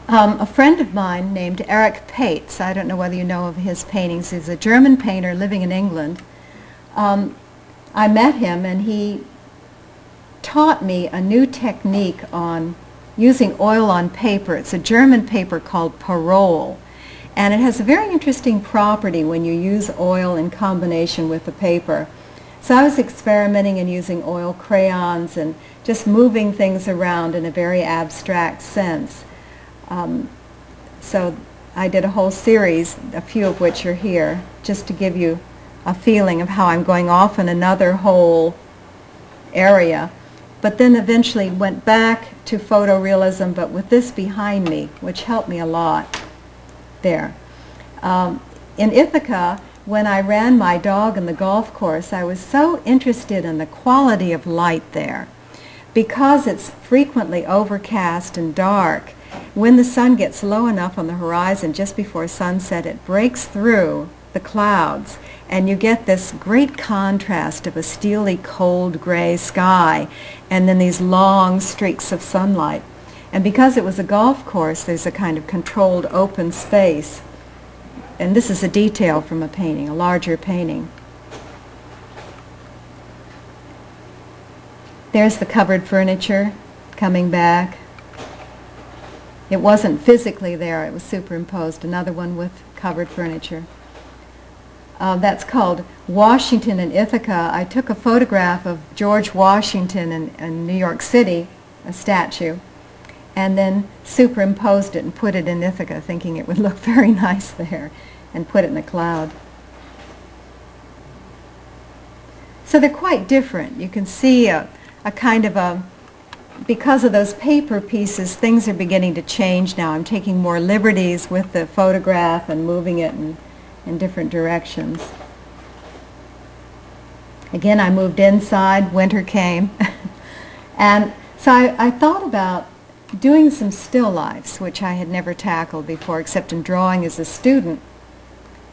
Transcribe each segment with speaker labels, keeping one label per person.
Speaker 1: A friend of mine named Eric Pates, I don't know whether you know of his paintings, he's a German painter living in England. I met him and he taught me a new technique on using oil on paper. It's a German paper called Parole, and it has a very interesting property when you use oil in combination with the paper. So I was experimenting and using oil crayons and just moving things around in a very abstract sense. So I did a whole series, a few of which are here, just to give you a feeling of how I'm going off in another whole area. But then eventually went back to photorealism, but with this behind me, which helped me a lot there. In Ithaca, when I ran my dog in the golf course, I was so interested in the quality of light there. Because it's frequently overcast and dark, when the sun gets low enough on the horizon just before sunset, it breaks through the clouds, and you get this great contrast of a steely, cold, gray sky, and then these long streaks of sunlight. And because it was a golf course, there's a kind of controlled open space. And this is a detail from a painting, a larger painting. There's the covered furniture coming back. It wasn't physically there, it was superimposed. Another one with covered furniture. That's called Washington in Ithaca. I took a photograph of George Washington in New York City, a statue, and then superimposed it and put it in Ithaca, thinking it would look very nice there, and put it in a cloud. So they're quite different. You can see a kind of a, because of those paper pieces, things are beginning to change now. I'm taking more liberties with the photograph and moving it in different directions. Again, I moved inside, winter came. And so I thought about doing some still lifes, which I had never tackled before except in drawing as a student.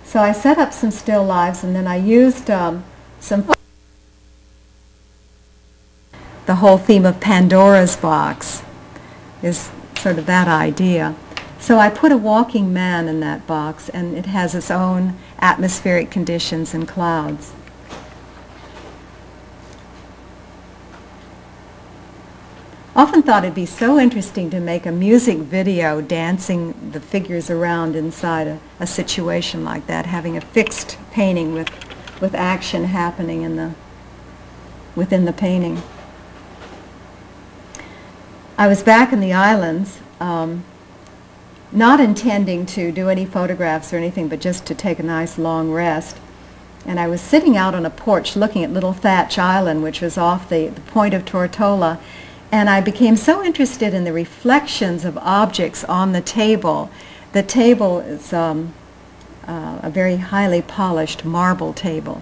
Speaker 1: So I set up some still lifes, and then I used some. The whole theme of Pandora's box is sort of that idea. So I put a walking man in that box, and it has its own atmospheric conditions and clouds. Often thought it'd be so interesting to make a music video dancing the figures around inside a situation like that, having a fixed painting with action happening within the painting. I was back in the islands, not intending to do any photographs or anything, but just to take a nice long rest. And I was sitting out on a porch looking at Little Thatch Island, which was off the point of Tortola, and I became so interested in the reflections of objects on the table. The table is a very highly polished marble table.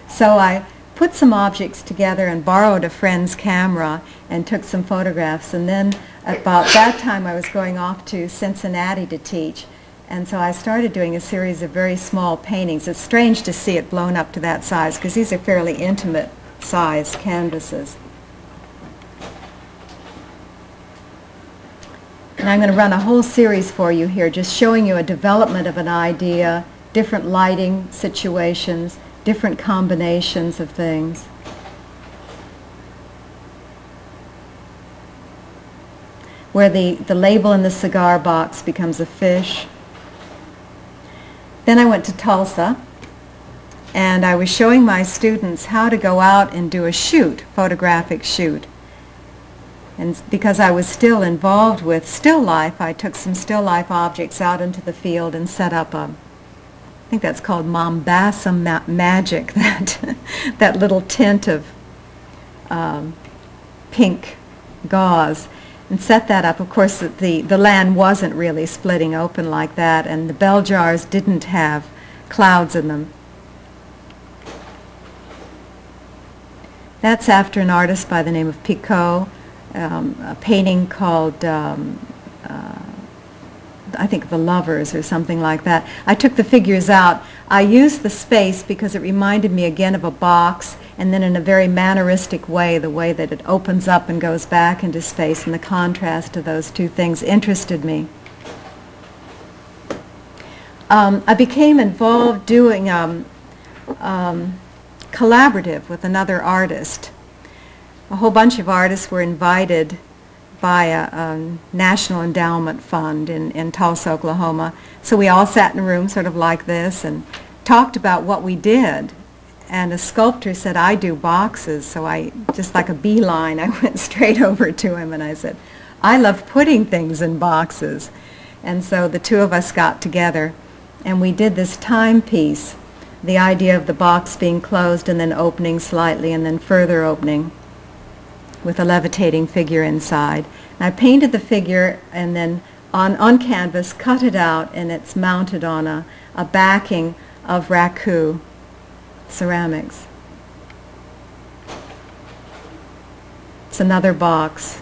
Speaker 1: So I put some objects together and borrowed a friend's camera and took some photographs, and then about that time I was going off to Cincinnati to teach, and so I started doing a series of very small paintings. It's strange to see it blown up to that size because these are fairly intimate sized canvases. And I'm going to run a whole series for you here, just showing you a development of an idea, different lighting situations, different combinations of things. Where the label in the cigar box becomes a fish. Then I went to Tulsa, and I was showing my students how to go out and do a shoot, photographic shoot. And because I was still involved with still life, I took some still life objects out into the field and set up I think that's called Mombasa magic, that little tint of pink gauze, and set that up. Of course, the land wasn't really splitting open like that, and the bell jars didn't have clouds in them. That's after an artist by the name of Picot, a painting called I think The Lovers or something like that. I took the figures out. I used the space because it reminded me again of a box, and then in a very manneristic way, the way that it opens up and goes back into space, and the contrast of those two things interested me. I became involved doing collaborative with another artist. A whole bunch of artists were invited by a National Endowment Fund in Tulsa, Oklahoma. So we all sat in a room sort of like this and talked about what we did. And a sculptor said, I do boxes, so I, just like a beeline, I went straight over to him and I said, I love putting things in boxes. And so the two of us got together and we did this timepiece, the idea of the box being closed and then opening slightly and then further opening with a levitating figure inside. And I painted the figure and then on canvas, cut it out, and it's mounted on a backing of raku ceramics. It's another box.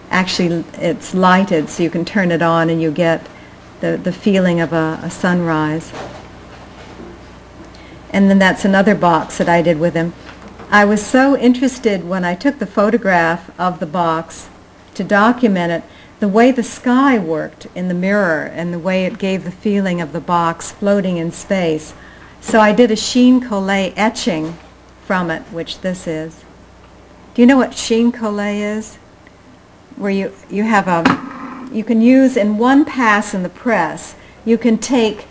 Speaker 1: Actually, it's lighted so you can turn it on and you get the feeling of a sunrise. And then that's another box that I did with him. I was so interested when I took the photograph of the box to document it, the way the sky worked in the mirror and the way it gave the feeling of the box floating in space. So I did a sheen collage etching from it, which this is. Do you know what sheen collage is? Where you have you can use in one pass in the press, you can take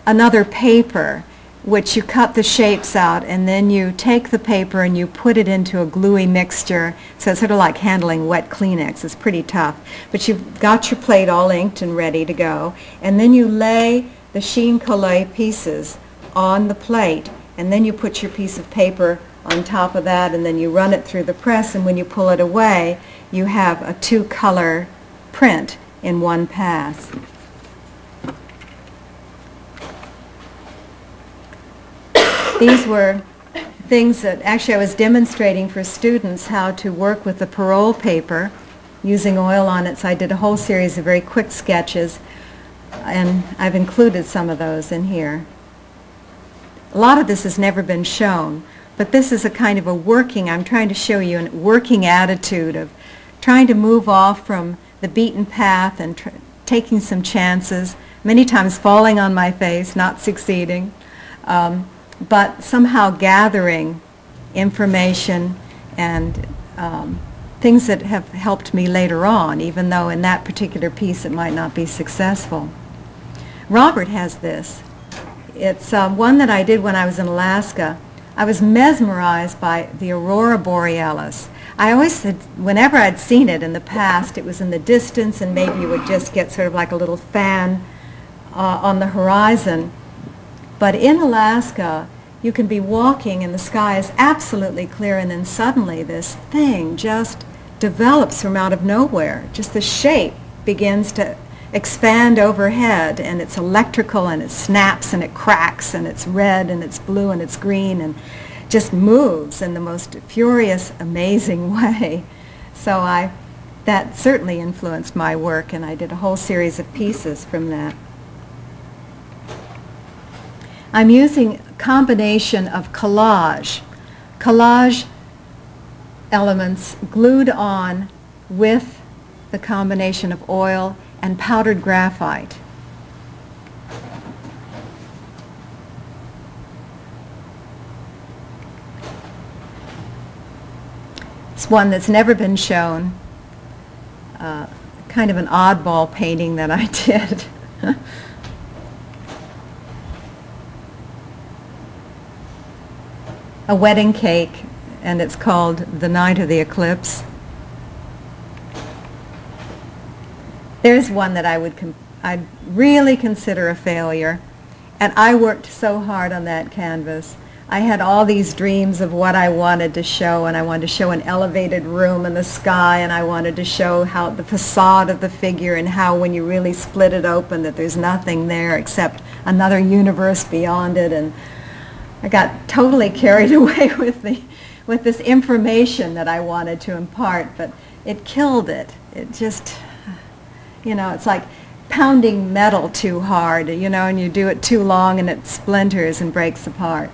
Speaker 1: another paper which you cut the shapes out, and then you take the paper and you put it into a gluey mixture. So it's sort of like handling wet Kleenex. It's pretty tough. But you've got your plate all inked and ready to go, and then you lay the sheen collage pieces on the plate, and then you put your piece of paper on top of that, and then you run it through the press, and when you pull it away, you have a two-color print in one pass. These were things that actually I was demonstrating for students how to work with the parole paper using oil on it, so I did a whole series of very quick sketches, and I've included some of those in here. A lot of this has never been shown, but this is a kind of a working, I'm trying to show you a working attitude of trying to move off from the beaten path and taking some chances, many times falling on my face, not succeeding, but somehow gathering information and things that have helped me later on, even though in that particular piece it might not be successful. Robert has this. It's one that I did when I was in Alaska. I was mesmerized by the aurora borealis. I always said, whenever I'd seen it in the past, it was in the distance and maybe you would just get sort of like a little fan on the horizon. But in Alaska, you can be walking and the sky is absolutely clear, and then suddenly this thing just develops from out of nowhere. Just the shape begins to expand overhead, and it's electrical, and it snaps and it cracks, and it's red and it's blue and it's green, and just moves in the most furious, amazing way. So that certainly influenced my work, and I did a whole series of pieces from that. I'm using a combination of collage elements glued on with the combination of oil and powdered graphite. It's one that's never been shown, kind of an oddball painting that I did. A wedding cake, and it's called The Night of the Eclipse. There's one that I'd really consider a failure, and I worked so hard on that canvas. I had all these dreams of what I wanted to show, and I wanted to show an elevated room in the sky, and I wanted to show how the facade of the figure and how when you really split it open that there's nothing there except another universe beyond it. And I got totally carried away with this information that I wanted to impart, but it killed it. It just, you know, it's like pounding metal too hard, you know, and you do it too long and it splinters and breaks apart.